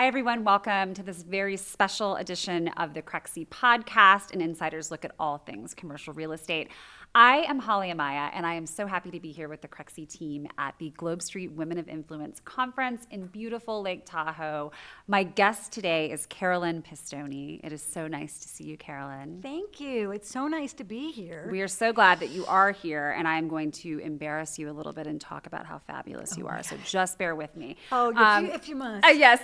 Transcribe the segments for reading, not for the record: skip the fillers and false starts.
everyone. Welcome to this very special edition of the Crexi Podcast, an insider's look at all things commercial real estate. I am Holly Amaya, and I am so happy to be here with the Crexi team at the GlobeSt Women of Influence Conference in beautiful Lake Tahoe. My guest today is Carolyn Pistone. It is so nice to see you, Carolyn. Thank you. It's so nice to be here. We are so glad that you are here, and I'm going to embarrass you a little bit and talk about how fabulous you are, so just bear with me. Oh, if you must. Yes.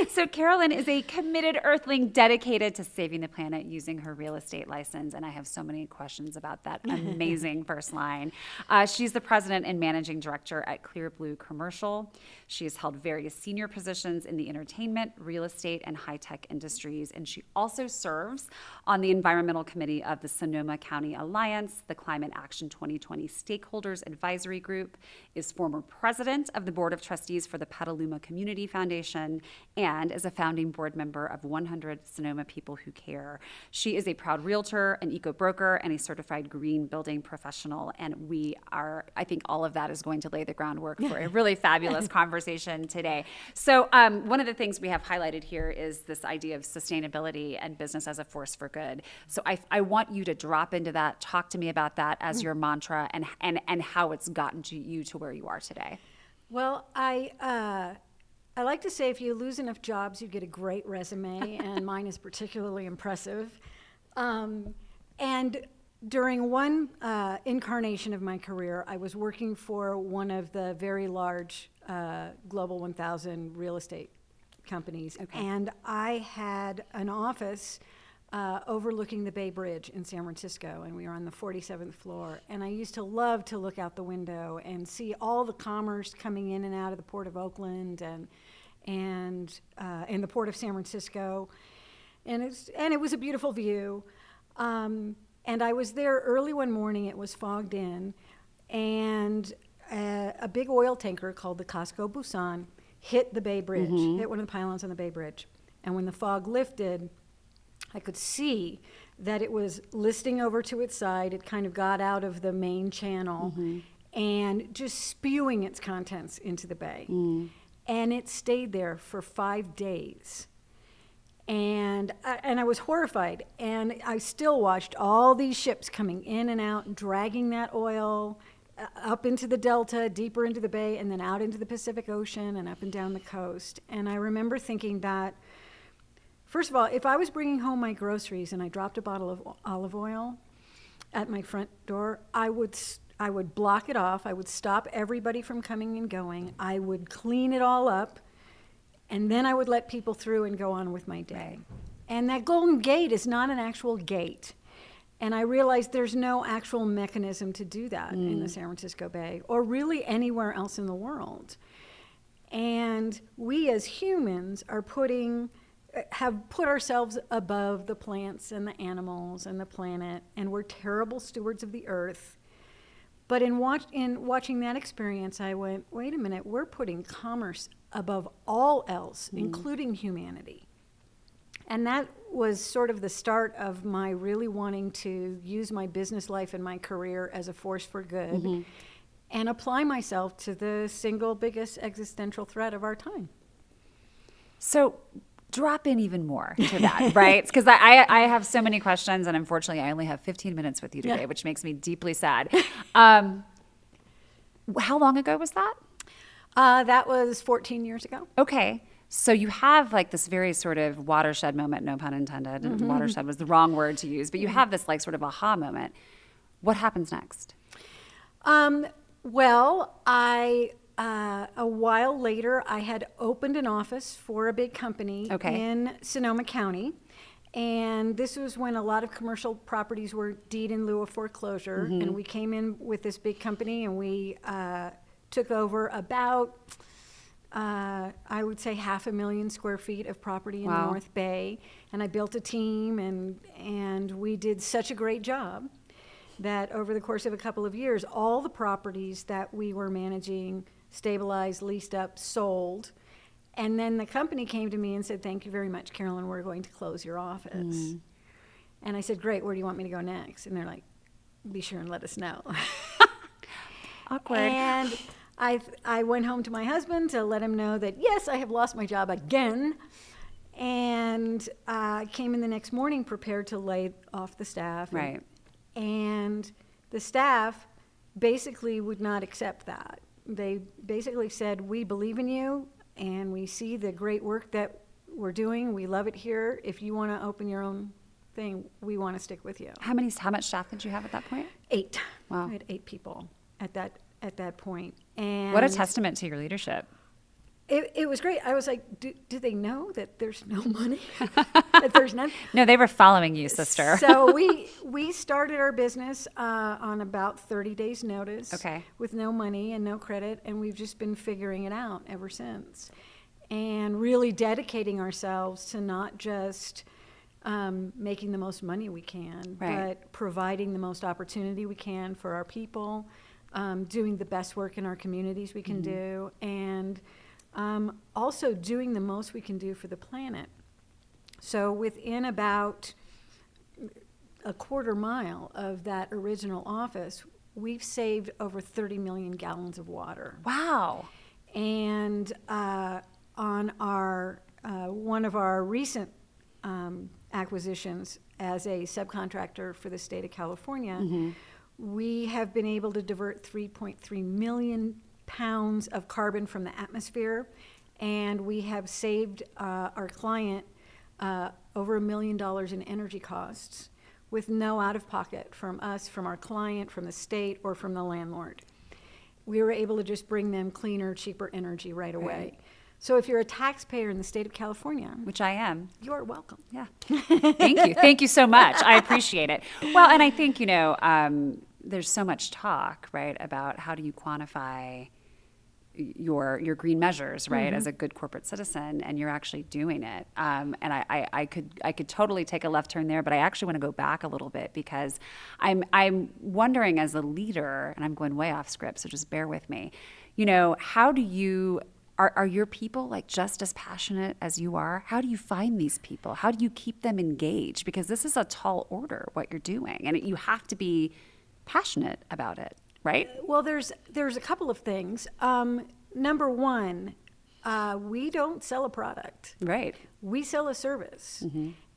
So Carolyn is a committed earthling dedicated to saving the planet using her real estate license, and I have so many questions about that amazing first line. She's the president and managing director at Clear Blue Commercial. She has held various senior positions in the entertainment, real estate, and high-tech industries, and she also serves on the environmental committee of the Sonoma County Alliance, the Climate Action 2020 Stakeholders Advisory Group, is former president of the Board of Trustees for the Petaluma Community Foundation, and is a founding board member of 100 Sonoma People Who Care. She is a proud realtor, an eco-broker, and a certified green building professional, and I think all of that is going to lay the groundwork for a really fabulous conversation today. So one of the things we have highlighted here is this idea of sustainability and business as a force for good. So I want you to drop into that, talk to me about that as your mantra and how it's gotten you to where you are today. Well, I like to say if you lose enough jobs, you get a great resume, and mine is particularly impressive. And during one incarnation of my career, I was working for one of the very large Global 1000 real estate companies. Okay. And I had an office overlooking the Bay Bridge in San Francisco, and we were on the 47th floor. And I used to love to look out the window and see all the commerce coming in and out of the Port of Oakland and the Port of San Francisco. And it was a beautiful view. And I was there early one morning. It was fogged in, and a big oil tanker called the Costco Busan hit the Bay Bridge, hit one of the pylons on the Bay Bridge. And when the fog lifted, I could see that it was listing over to its side. It kind of got out of the main channel and just spewing its contents into the bay. And it stayed there for 5 days. And I was horrified, and I still watched all these ships coming in and out, dragging that oil up into the delta, deeper into the bay, and then out into the Pacific Ocean and up and down the coast. And I remember thinking that, first of all, if I was bringing home my groceries and I dropped a bottle of olive oil at my front door, I would block it off. I would stop everybody from coming and going. I would clean it all up. And then I would let people through and go on with my day. And that Golden Gate is not an actual gate. And I realized there's no actual mechanism to do that in the San Francisco Bay or really anywhere else in the world. And we as humans have put ourselves above the plants and the animals and the planet, and we're terrible stewards of the earth. But in watching that experience, I went, wait a minute, we're putting commerce above all else, including humanity. And that was sort of the start of my really wanting to use my business life and my career as a force for good and apply myself to the single biggest existential threat of our time. So drop in even more to that, right? Because I have so many questions, and unfortunately I only have 15 minutes with you today, which makes me deeply sad. How long ago was that? That was 14 years ago. Okay. So you have like this very sort of watershed moment, no pun intended. Watershed was the wrong word to use, but you have this like sort of aha moment. What happens next? Well, a while later, I had opened an office for a big company in Sonoma County. And this was when a lot of commercial properties were deed in lieu of foreclosure. And we came in with this big company, and we took over about, I would say, 500,000 square feet of property in the North Bay. And I built a team, and we did such a great job that over the course of a couple of years, all the properties that we were managing stabilized, leased up, sold. And then the company came to me and said, thank you very much, Carolyn, we're going to close your office. And I said, great, where do you want me to go next? And they're like, be sure and let us know. Awkward. And I went home to my husband to let him know that, yes, I have lost my job again. And came in the next morning prepared to lay off the staff. Right. And the staff basically would not accept that. They basically said, we believe in you, and we see the great work that we're doing. We love it here. If you want to open your own thing, we want to stick with you. How much staff did you have at that point? 8. Wow. I had 8 people at that point. And What a testament to your leadership. it was great. I was like, do they know that there's no money? That there's nothing? No, they were following you, sister. So we started our business on about 30 days notice. Okay. With no money and no credit, and we've just been figuring it out ever since. And really dedicating ourselves to not just making the most money we can, Right. but providing the most opportunity we can for our people, doing the best work in our communities we can do, and also doing the most we can do for the planet. So within about a quarter mile of that original office, we've saved over 30 million gallons of water. Wow. And on our one of our recent acquisitions as a subcontractor for the state of California, we have been able to divert 3.3 million pounds of carbon from the atmosphere, and we have saved our client over $1 million in energy costs with no out-of-pocket from us, from our client, from the state, or from the landlord. We were able to just bring them cleaner, cheaper energy right away. Right. So if you're a taxpayer in the state of California, Which I am. you're welcome. Yeah. Thank you. Thank you so much. I appreciate it. Well, and I think, there's so much talk, right, about how do you quantify your green measures, right, as a good corporate citizen, and you're actually doing it. And I could totally take a left turn there, but I actually want to go back a little bit because I'm wondering as a leader, and I'm going way off script, so just bear with me. How do you are your people like just as passionate as you are? How do you find these people? How do you keep them engaged? Because this is a tall order, what you're doing, and you have to be passionate about it, right? Well, there's a couple of things. Number one, we don't sell a product. Right. We sell a service.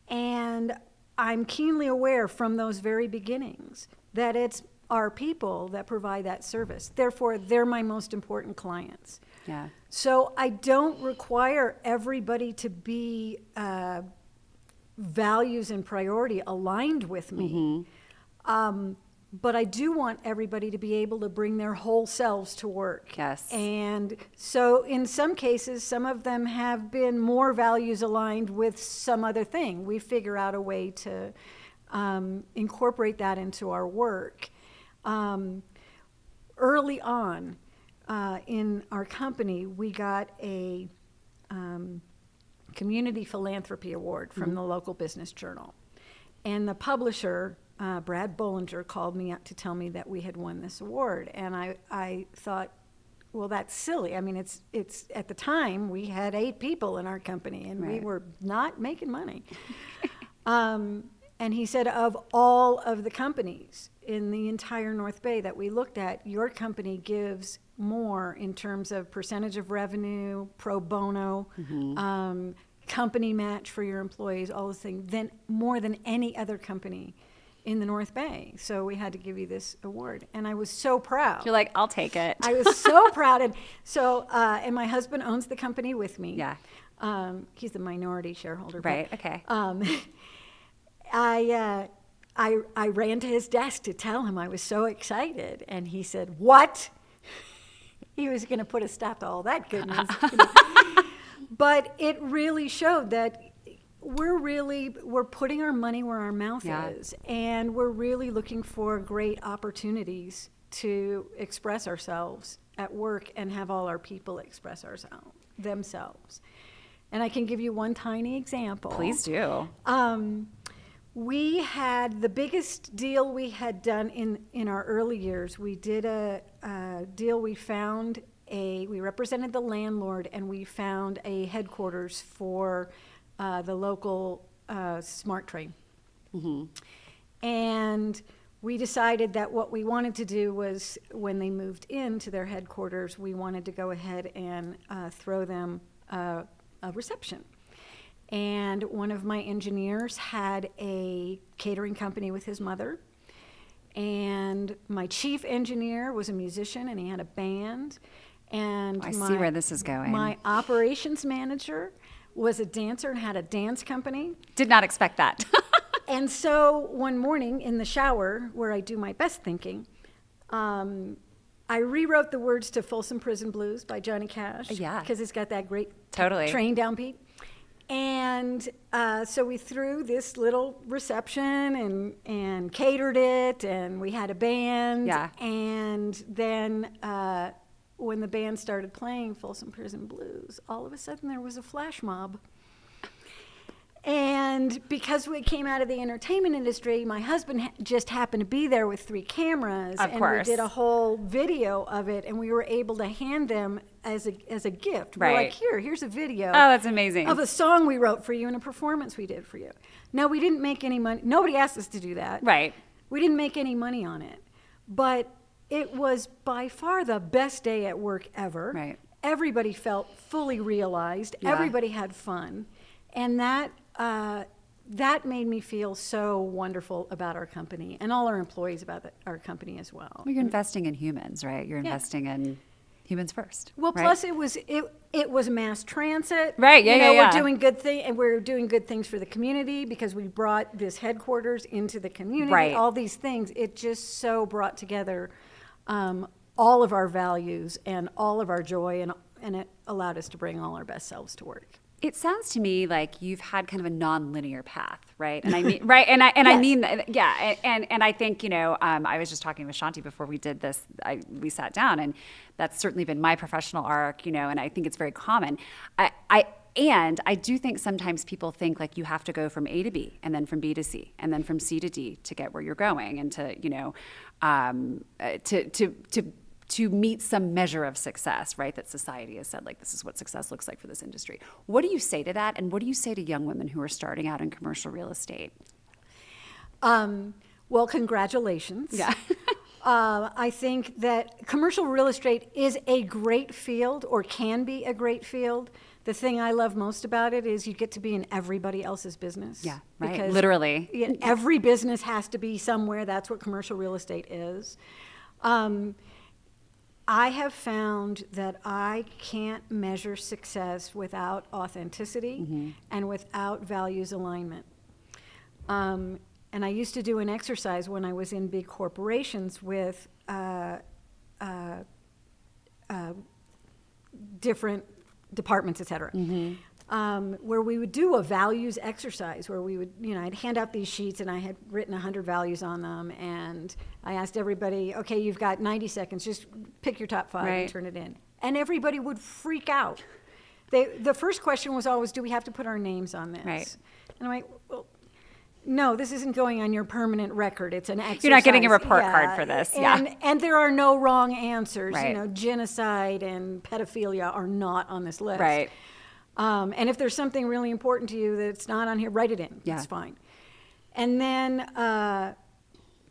And I'm keenly aware from those very beginnings that it's our people that provide that service. Therefore, they're my most important clients. Yeah. So I don't require everybody to be values and priority aligned with me. But I do want everybody to be able to bring their whole selves to work. Yes. And so in some cases, some of them have been more values aligned with some other thing. We figure out a way to incorporate that into our work. Early on in our company, we got a community philanthropy award from the local business journal. And the publisher, Brad Bollinger, called me up to tell me that we had won this award. And I thought, well, that's silly. I mean, it's at the time, we had 8 people in our company, and we Right. were not making money. And he said, of all of the companies in the entire North Bay that we looked at, your company gives more in terms of percentage of revenue, pro bono, company match for your employees, all those things, more than any other company in the North Bay. So we had to give you this award. And I was so proud. You're like, I'll take it. I was so proud. And so, and my husband owns the company with me. Yeah. He's the minority shareholder. Right. Okay. I ran to his desk to tell him I was so excited, and he said, "What?" He was going to put a stop to all that goodness. But it really showed that we're putting our money where our mouth is, and we're really looking for great opportunities to express ourselves at work and have all our people express themselves. And I can give you one tiny example. Please do. We had the biggest deal we had done in our early years. We did a deal. We represented the landlord, and we found a headquarters for the local smart train. And we decided that what we wanted to do was, when they moved into their headquarters, we wanted to go ahead and throw them a reception. And one of my engineers had a catering company with his mother. And my chief engineer was a musician, and he had a band. And I see where this is going. My operations manager was a dancer and had a dance company. Did not expect that. And so one morning in the shower, where I do my best thinking, I rewrote the words to Folsom Prison Blues by Johnny Cash. Yeah. Because it's got that great Totally. train downbeat. And so we threw this little reception and catered it, and we had a band. Yeah. And then when the band started playing Folsom Prison Blues, all of a sudden there was a flash mob. And because we came out of the entertainment industry, my husband just happened to be there with 3 cameras. Of and course. we did a whole video of it, and we were able to hand them as a gift. Right. We're like, here's a video. Oh, that's amazing. Of a song we wrote for you and a performance we did for you. Now, we didn't make any money. Nobody asked us to do that. Right. We didn't make any money on it. But it was by far the best day at work ever. Right. Everybody felt fully realized. Yeah. Everybody had fun. And that made me feel so wonderful about our company and all our employees about our company as well. Well, you're investing in humans, right? You're Yeah. investing in humans first. Well, right? plus it was mass transit. Right, yeah, You know, yeah. We're doing we're doing good things for the community because we brought this headquarters into the community. Right. All these things, it just so brought together all of our values and all of our joy, and it allowed us to bring all our best selves to work. It sounds to me like you've had kind of a non-linear path, right? And I mean, right? And I Yes. mean, yeah. And I think, I was just talking with Shanti before we did this. We sat down, and that's certainly been my professional arc, and I think it's very common. And I do think sometimes people think like you have to go from A to B, and then from B to C, and then from C to D to get where you're going, and to meet some measure of success, right? That society has said, like, this is what success looks like for this industry. What do you say to that? And what do you say to young women who are starting out in commercial real estate? Well, congratulations. Yeah. I think that commercial real estate is a great field, or can be a great field. The thing I love most about it is you get to be in everybody else's business. Yeah, right. Because Literally. every business has to be somewhere. That's what commercial real estate is. I have found that I can't measure success without authenticity and without values alignment. And I used to do an exercise when I was in big corporations with different departments, et cetera, where we would do a values exercise where we would, I'd hand out these sheets and I had written 100 values on them, and I asked everybody, okay, you've got 90 seconds, just pick your top 5 Right. and turn it in. And everybody would freak out. The first question was always, do we have to put our names on this? Right. And I'm like, well, no, this isn't going on your permanent record. It's an exercise. You're not getting a report card for this. And there are no wrong answers. Right. Genocide and pedophilia are not on this list. Right. And if there's something really important to you that's not on here, write it in. Yeah. It's fine. And then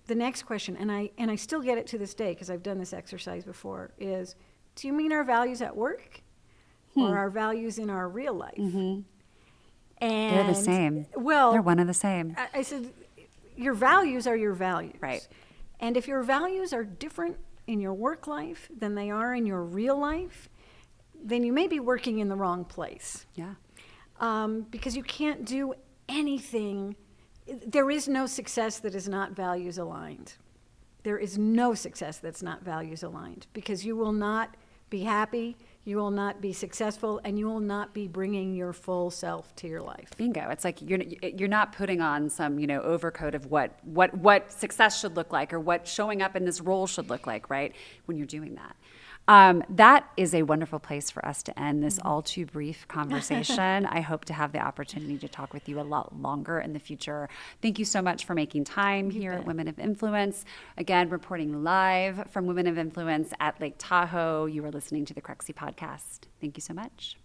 the next question, and I still get it to this day because I've done this exercise before, is, do you mean our values at work or our values in our real life? And They're the same. Well, They're one and the same. I said, your values are your values. Right. And if your values are different in your work life than they are in your real life, then you may be working in the wrong place. Yeah. Because you can't do anything. There is no success that is not values aligned. There is no success that's not values aligned, because you will not be happy, you will not be successful, and you will not be bringing your full self to your life. Bingo. It's like you're not putting on some, overcoat of what success should look like or what showing up in this role should look like, right? When you're doing that. That is a wonderful place for us to end this all too brief conversation. I hope to have the opportunity to talk with you a lot longer in the future. Thank you so much for making time here at Women of Influence. Again, reporting live from Women of Influence at Lake Tahoe. You are listening to the Crexi Podcast. Thank you so much.